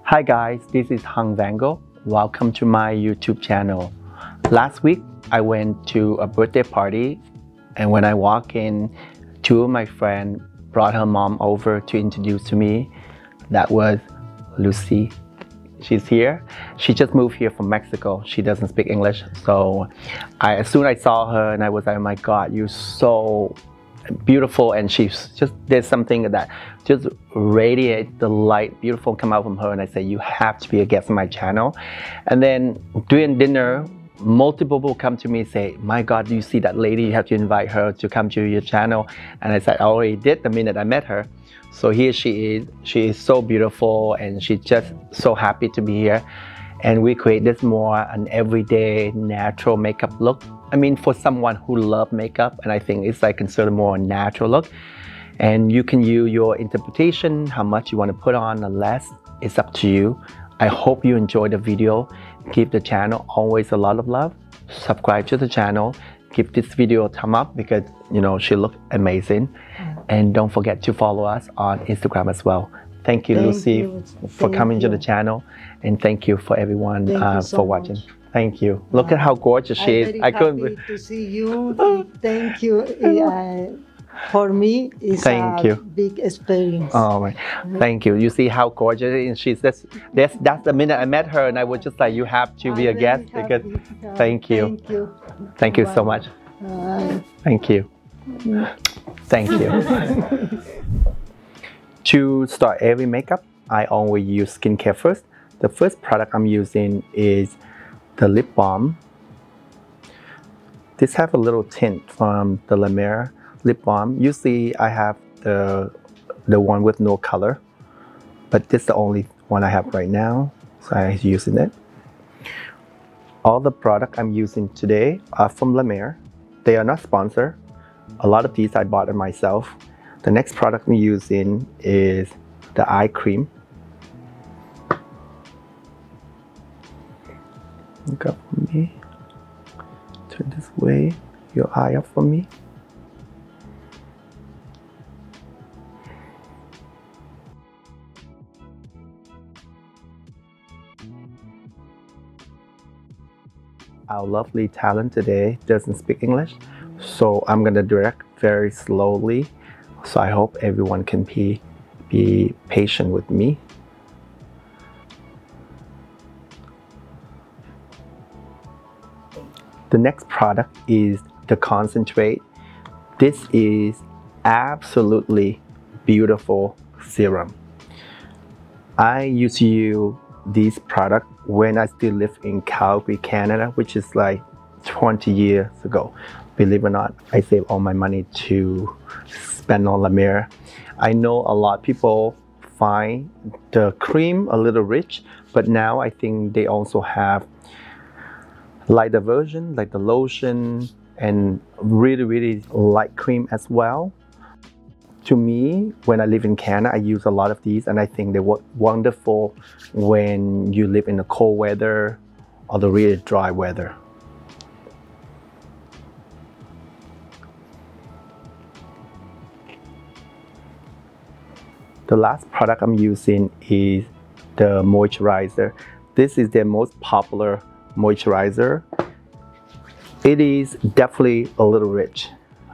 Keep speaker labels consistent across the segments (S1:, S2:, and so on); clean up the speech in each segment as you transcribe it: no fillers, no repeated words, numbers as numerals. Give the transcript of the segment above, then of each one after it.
S1: Hi guys, this is Vanngo. Welcome to my YouTube channel. Last week I went to a birthday party, and when I walked in, two of my friends brought her mom over to introduce to me. That was Lucy. She's here. She just moved here from Mexico. She doesn't speak English, so as soon as I saw her and I was like, oh my God, you're so beautiful, and she's just, there's something that just radiates the light, beautiful come out from her, and I said, you have to be a guest on my channel. And then during dinner, multiple people come to me and say, my God, do you see that lady? You have to invite her to come to your channel. And I said, I already did the minute I met her. So here she is. She is so beautiful, and she's just so happy to be here. And we create this more an everyday natural makeup look. I mean, for someone who loves makeup, and I think it's like considered more natural look. And you can use your interpretation, how much you want to put on or less, it's up to you. I hope you enjoyed the video. Give the channel always a lot of love. Subscribe to the channel. Give this video a thumb up because, you know, she looks amazing. And don't forget to follow us on Instagram as well. Thank you, Lucy, for coming to the channel, and thank you for everyone for watching. Thank you. Look at how gorgeous she is.
S2: I couldn't to see you. Thank you. For me, it's a big experience.
S1: Oh, right. Thank you. You see how gorgeous she's. That's the minute I met her, and I was just like, you have to be a guest because. Thank you.
S2: Thank you.
S1: Thank you so much. Thank you. Thank you. To start every makeup, I always use skincare first. The first product I'm using is the lip balm. This have a little tint from the La Mer lip balm. Usually I have the one with no color, but this is the only one I have right now, so I'm using it. All the product I'm using today are from La Mer. They are not sponsored. A lot of these I bought it myself. The next product I'm using is the eye cream. Look up for me. Turn this way. Your eye up for me. Our lovely talent today doesn't speak English, so I'm gonna direct very slowly. So I hope everyone can be patient with me. The next product is the concentrate. This is absolutely beautiful serum. I used to use this product when I still live in Calgary, Canada, which is like 20 years ago. Believe it or not, I saved all my money to spend on La Mer. I know a lot of people find the cream a little rich, but now I think they also have lighter version, like the lotion, and really light cream as well. To me, when I live in Canada, I use a lot of these, and I think they work wonderful when you live in the cold weather or the really dry weather. The last product I'm using is the moisturizer. This is their most popular moisturizer. It is definitely a little rich,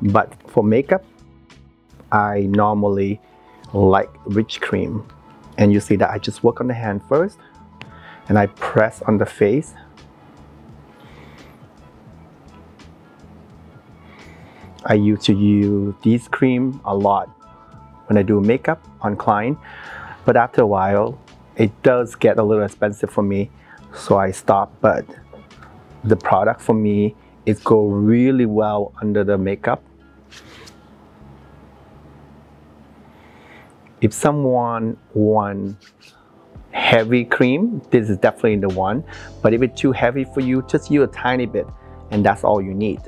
S1: but for makeup, I normally like rich cream. And you see that I just work on the hand first, and I press on the face. I used to use this cream a lot when I do makeup on client, but after a while it does get a little expensive for me, so I stopped. But the product for me is go really well under the makeup. If someone wants heavy cream, this is definitely the one, but if it's too heavy for you, just use a tiny bit, and that's all you need.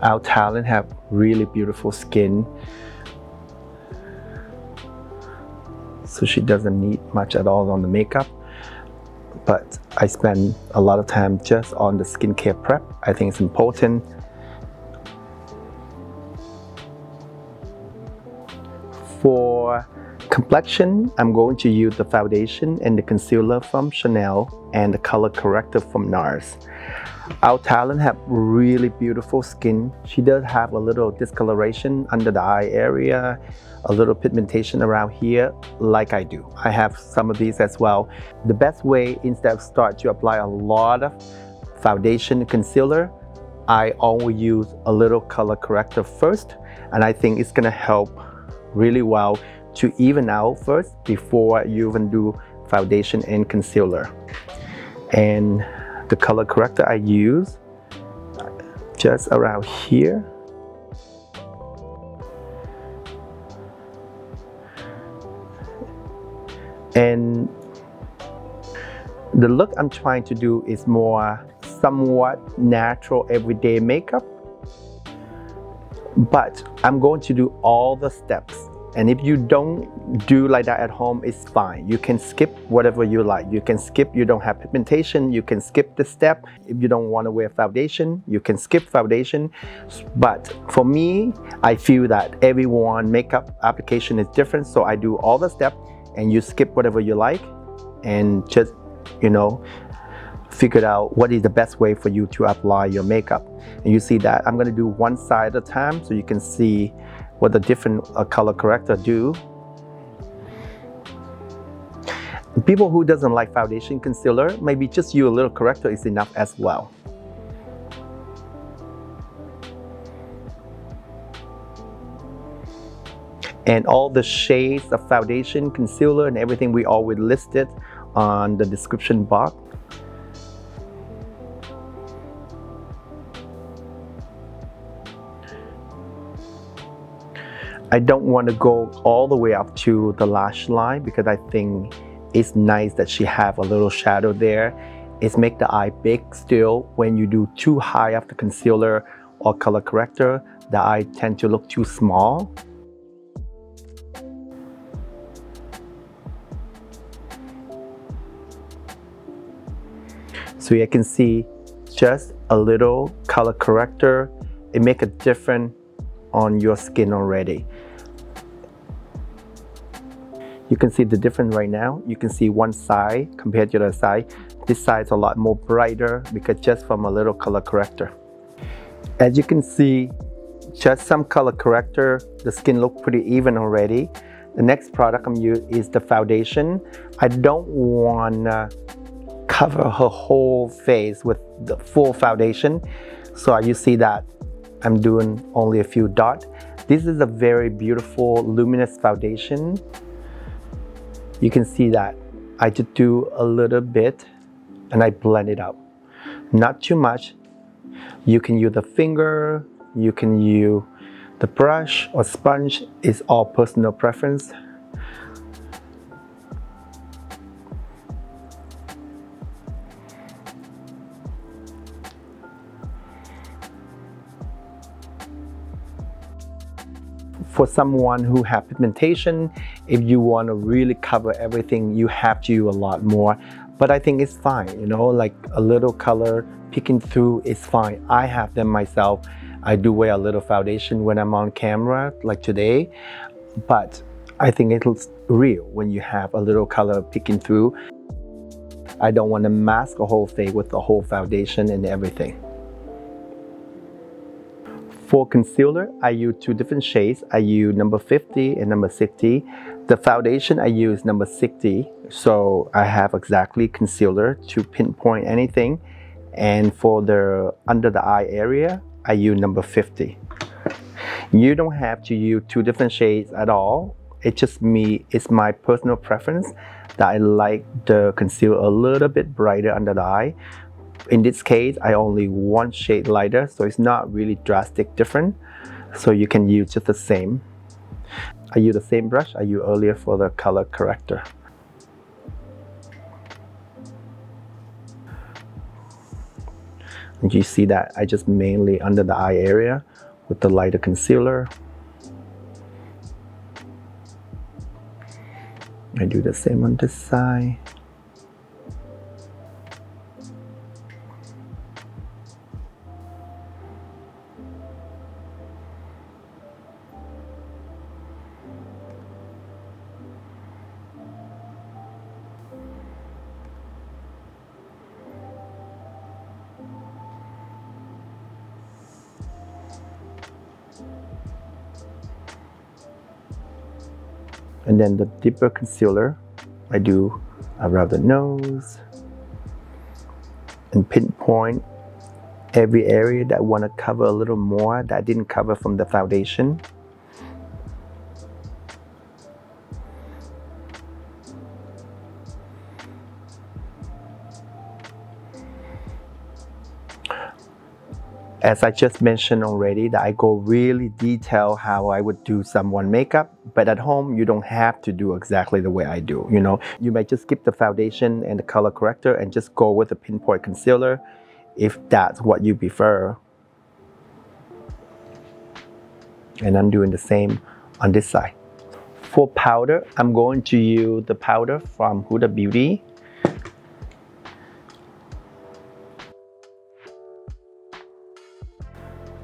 S1: Our talent have really beautiful skin, so she doesn't need much at all on the makeup. But I spend a lot of time just on the skincare prep. I think it's important. For complexion, I'm going to use the foundation and the concealer from Chanel and the color corrector from Nars. Our talent have really beautiful skin. She does have a little discoloration under the eye area, a little pigmentation around here, like I do. I have some of these as well. The best way, instead of start to apply a lot of foundation and concealer, I always use a little color corrector first, and I think it's gonna help really well to even out first before you even do foundation and concealer. And the color corrector I use just around here. And the look I'm trying to do is more somewhat natural everyday makeup, but I'm going to do all the steps. And if you don't do like that at home, it's fine. You can skip whatever you like. You can skip, you don't have pigmentation, you can skip the step. If you don't want to wear foundation, you can skip foundation. But for me, I feel that everyone makeup application is different, so I do all the steps and you skip whatever you like and just, you know, figure out what is the best way for you to apply your makeup. And you see that I'm going to do one side at a time so you can see what the different color corrector do. People who doesn't like foundation concealer, maybe just use a little corrector is enough as well. And all the shades of foundation, concealer, and everything we always listed on the description box. I don't want to go all the way up to the lash line because I think it's nice that she have a little shadow there. It's make the eye big still. When you do too high of the concealer or color corrector, the eye tend to look too small. So you can see just a little color corrector, it make a difference on your skin already. You can see the difference right now. You can see one side compared to the other side. This side is a lot more brighter because just from a little color corrector. As you can see, just some color corrector, the skin look pretty even already. The next product I'm using is the foundation. I don't want to cover her whole face with the full foundation. So you see that I'm doing only a few dots. This is a very beautiful luminous foundation. You can see that I just do a little bit and I blend it out. Not too much. You can use the finger, you can use the brush or sponge. It's all personal preference. For someone who has pigmentation, if you want to really cover everything, you have to use a lot more. But I think it's fine, you know, like a little color peeking through is fine. I have them myself. I do wear a little foundation when I'm on camera, like today. But I think it looks real when you have a little color peeking through. I don't want to mask a whole face with the whole foundation and everything. For concealer, I use two different shades. I use number 50 and number 60. The foundation I use number 60, so I have exactly concealer to pinpoint anything. And for the under the eye area, I use number 50. You don't have to use two different shades at all. It's just me, it's my personal preference that I like the concealer a little bit brighter under the eye. In this case, I only one shade lighter, so it's not really drastic different. So you can use just the same. I use the same brush I used earlier for the color corrector. And you see that I just mainly under the eye area with the lighter concealer. I do the same on this side. And then the deeper concealer, I do around the nose and pinpoint every area that I want to cover a little more that I didn't cover from the foundation. As I just mentioned already, that I go really detailed how I would do someone makeup, but at home you don't have to do exactly the way I do. You know, you might just skip the foundation and the color corrector and just go with the pinpoint concealer if that's what you prefer. And I'm doing the same on this side. For powder, I'm going to use the powder from Huda Beauty.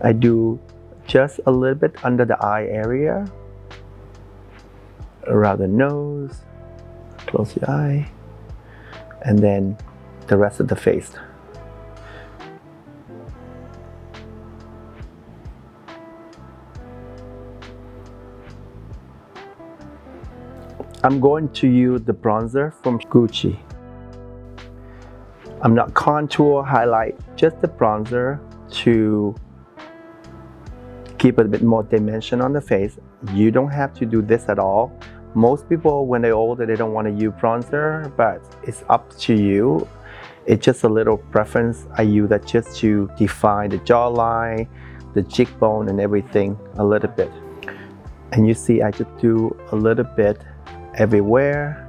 S1: I do just a little bit under the eye area, around the nose, close your eye, and then the rest of the face. I'm going to use the bronzer from Gucci. I'm not contour, highlight, just the bronzer to keep a bit more dimension on the face. You don't have to do this at all. Most people, when they're older, they don't want to use bronzer, but it's up to you. It's just a little preference. I use that just to define the jawline, the cheekbone, and everything a little bit. And you see, I just do a little bit everywhere.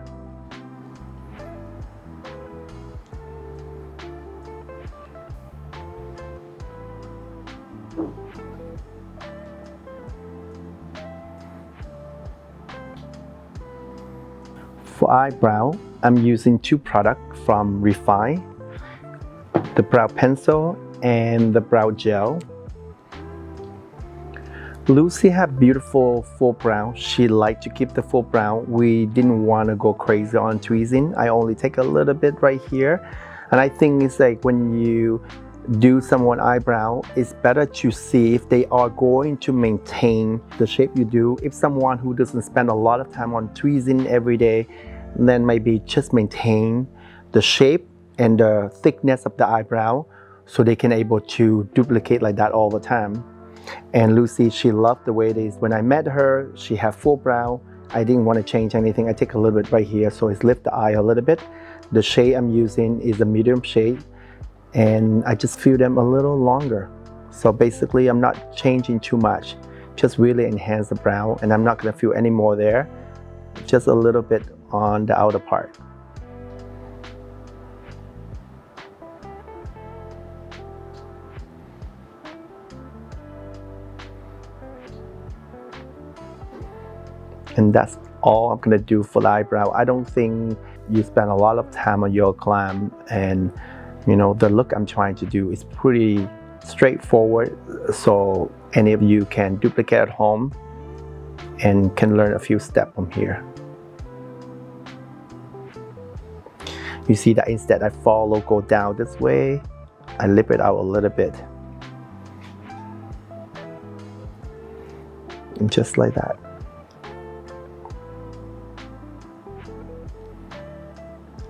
S1: For eyebrow, I'm using two products from Refine, the brow pencil and the brow gel. Lucy had beautiful full brow. She liked to keep the full brow. We didn't want to go crazy on tweezing. I only take a little bit right here. And I think it's like when you do someone eyebrow, it's better to see if they are going to maintain the shape you do. If someone who doesn't spend a lot of time on tweezing every day, then maybe just maintain the shape and the thickness of the eyebrow so they can able to duplicate like that all the time. And Lucy, she loved the way it is. When I met her, she had full brow. I didn't want to change anything. I take a little bit right here, so it's lift the eye a little bit. The shade I'm using is a medium shade, and I just fill them a little longer. So basically, I'm not changing too much. Just really enhance the brow, and I'm not going to fill any more there. Just a little bit on the outer part. And that's all I'm gonna do for the eyebrow. I don't think you spend a lot of time on your glam, and you know, the look I'm trying to do is pretty straightforward, so any of you can duplicate at home and can learn a few steps from here. You see that instead I go down this way, I lip it out a little bit. And just like that.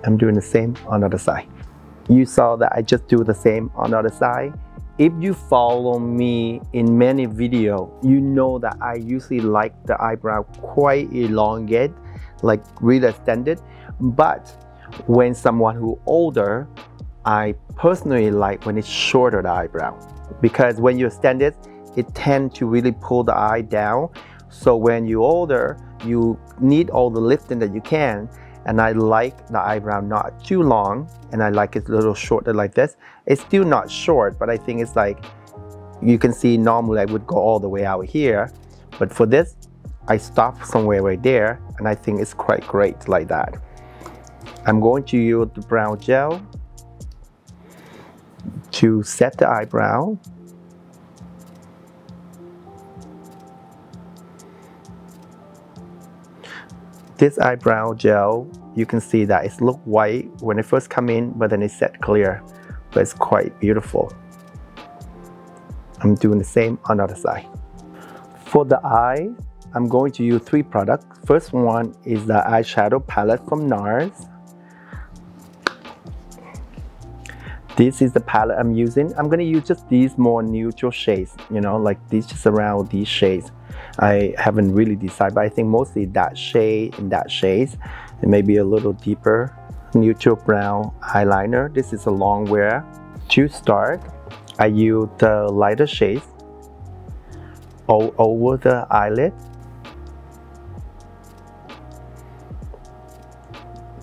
S1: I'm doing the same on the other side. You saw that I just do the same on the other side. If you follow me in many videos, you know that I usually like the eyebrow quite elongate, like really extended. But when someone who older, I personally like when it's shorter the eyebrow, because when you extend it, it tends to really pull the eye down. So when you're older, you need all the lifting that you can. And I like the eyebrow not too long, and I like it a little shorter like this. It's still not short, but I think it's like, you can see normally I would go all the way out here, but for this, I stop somewhere right there, and I think it's quite great like that. I'm going to use the brow gel to set the eyebrow. This eyebrow gel, you can see that it looks white when it first come in, but then it set clear, but it's quite beautiful. I'm doing the same on the other side. For the eye, I'm going to use 3 products. First one is the eyeshadow palette from Nars. This is the palette I'm using. I'm going to use just these more neutral shades, you know, like these, just around these shades. I haven't really decided, but I think mostly that shade and that shades, and maybe a little deeper neutral brown eyeliner. This is a long wear. To start, I use the lighter shades all over the eyelid.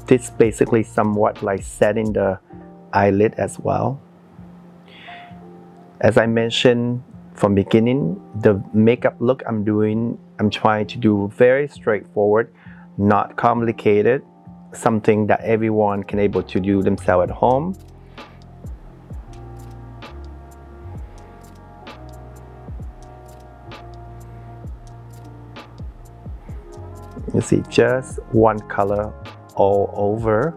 S1: This basically somewhat like setting the eyelid as well. As I mentioned from beginning, the makeup look I'm trying to do very straightforward, not complicated, something that everyone can able to do themselves at home. You see, just one color all over.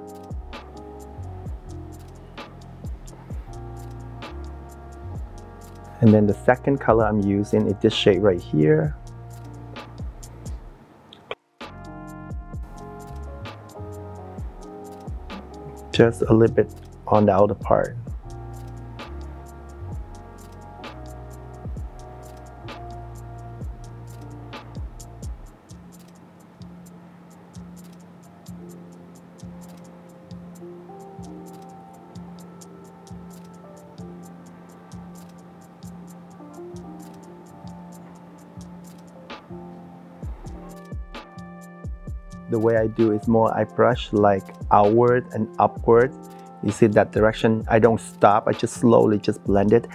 S1: And then the second color I'm using is this shade right here. Just a little bit on the outer part. The way I do is more, I brush like outward and upward. You see that direction? I don't stop, I just slowly just blend it.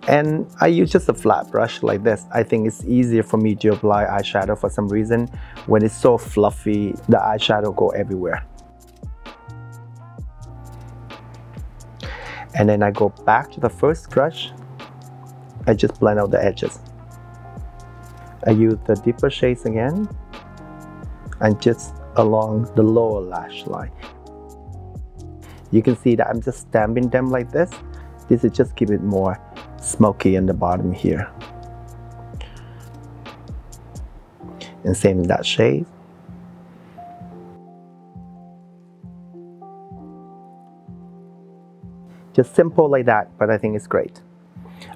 S1: And I use just a flat brush like this. I think it's easier for me to apply eyeshadow for some reason. When it's so fluffy, the eyeshadow go everywhere. And then I go back to the first brush. I just blend out the edges. I use the deeper shades again, and just along the lower lash line. You can see that I'm just stamping them like this. This is just keep it more smoky in the bottom here. And same in that shade. Just simple like that, but I think it's great.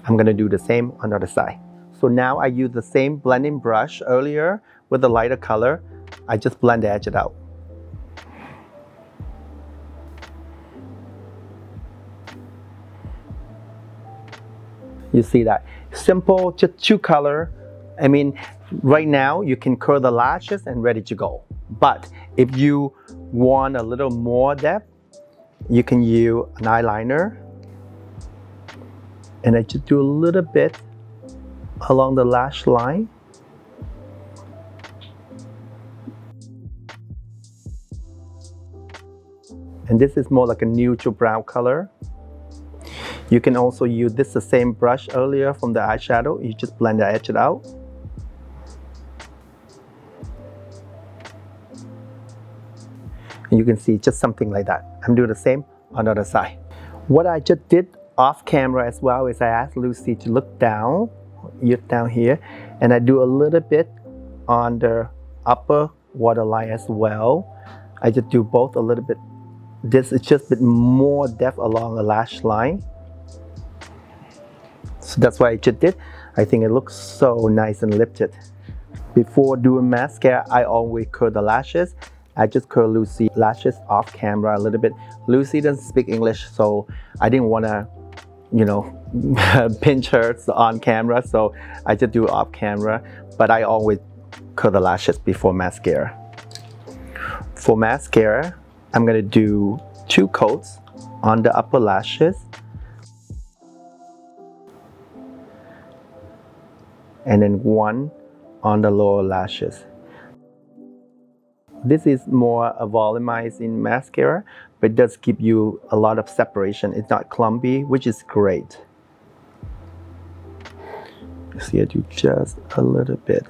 S1: I'm gonna do the same on the other side. So now I use the same blending brush earlier with the lighter color. I just blend the edge out. You see that? Simple, just 2 color. I mean, right now you can curl the lashes and ready to go. But if you want a little more depth, you can use an eyeliner. And I just do a little bit along the lash line. And this is more like a neutral brown color. You can also use the same brush earlier from the eyeshadow. You just blend the edge out. And you can see just something like that. I'm doing the same on the other side. What I just did off camera as well is I asked Lucy to look down here, and I do a little bit on the upper waterline as well. I just do both a little bit. This is just a bit more depth along the lash line. So that's what I just did. I think it looks so nice and lifted. Before doing mascara, I always curl the lashes. I just curl Lucy's lashes off camera a little bit. Lucy doesn't speak English, so I didn't want to, you know, pinch her on camera, so I just do it off camera. But I always curl the lashes before mascara. For mascara, I'm gonna do 2 coats on the upper lashes. And then 1 on the lower lashes. This is more a volumizing mascara, but it does give you a lot of separation. It's not clumpy, which is great. See, I do just a little bit.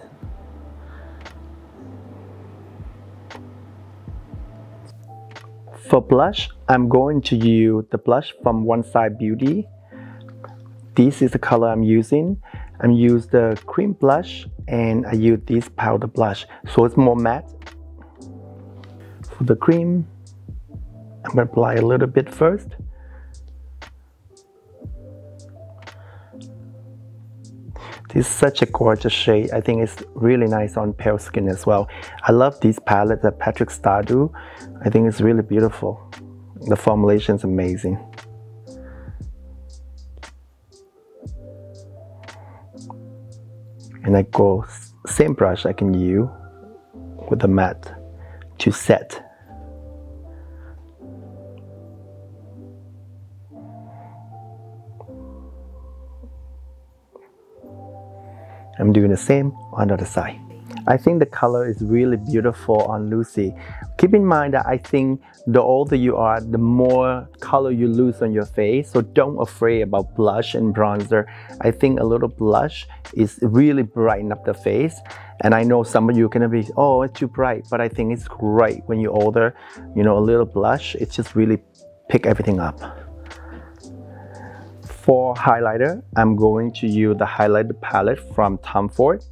S1: For blush, I'm going to use the blush from One Side Beauty. This is the color I'm using. I'm using the cream blush and I use this powder blush, so it's more matte. For the cream, I'm going to apply a little bit first. This is such a gorgeous shade. I think it's really nice on pale skin as well. I love these palettes that Patrick Star do. I think it's really beautiful. The formulation is amazing. And I go same brush I can use with the matte to set. I'm doing the same on the other side. I think the color is really beautiful on Lucy. Keep in mind that I think the older you are, the more color you lose on your face. So don't afraid about blush and bronzer. I think a little blush is really brighten up the face. And I know some of you are gonna be, oh, it's too bright. But I think it's great when you're older. You know, a little blush, it's just really pick everything up. For highlighter, I'm going to use the highlighter palette from Tom Ford.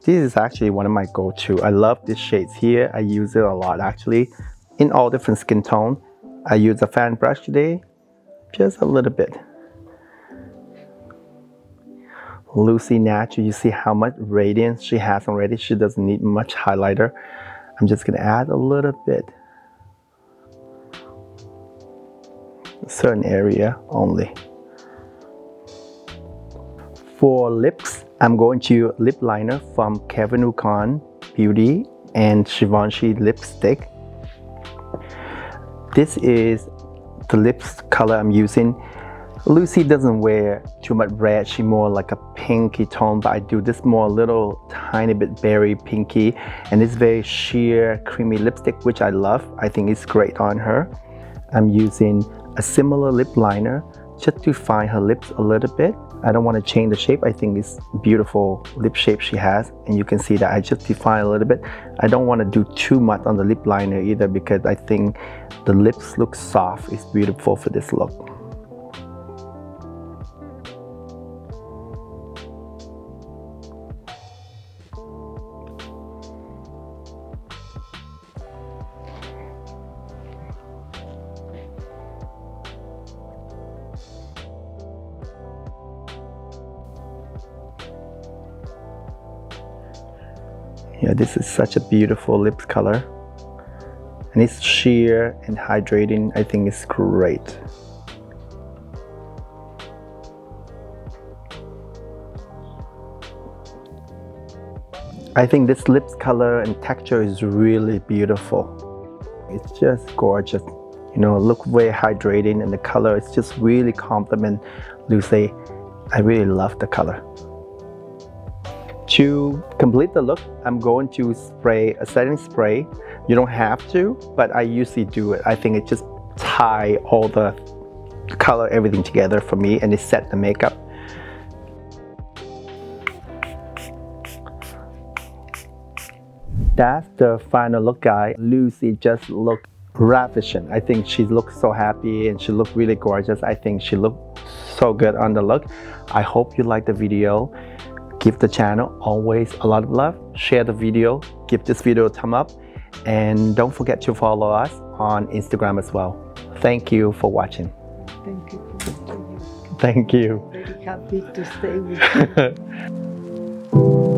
S1: This is actually one of my go-to. I love these shades here. I use it a lot actually in all different skin tone. I use a fan brush today, just a little bit. Lucy Natural, you see how much radiance she has already. She doesn't need much highlighter. I'm just gonna add a little bit. A certain area only. For lips, I'm going to use lip liner from Kevin Ukon Beauty and Givenchy lipstick. This is the lips color I'm using. Lucy doesn't wear too much red, she more like a pinky tone, but I do this more a little tiny bit berry pinky, and it's very sheer creamy lipstick, which I love. I think it's great on her. I'm using a similar lip liner just to define her lips a little bit. I don't want to change the shape. I think it's beautiful lip shape she has, and you can see that I just define a little bit. I don't want to do too much on the lip liner either because I think the lips look soft. It's beautiful for this look. Yeah, this is such a beautiful lips color, and it's sheer and hydrating. I think it's great. I think this lips color and texture is really beautiful. It's just gorgeous. You know, look very hydrating, and the color is just really compliment Lucy. I really love the color. To complete the look, I'm going to spray a setting spray. You don't have to, but I usually do it. I think it just tie all the color, everything together for me, and it set the makeup. That's the final look, guys. Lucy just looked ravishing. I think she looks so happy and she looked really gorgeous. I think she looked so good on the look. I hope you liked the video. Give the channel always a lot of love. Share the video. Give this video a thumb up. And don't forget to follow us on Instagram as well. Thank you for watching.
S2: Thank you for watching.
S1: Thank you.
S2: Very happy to stay with you.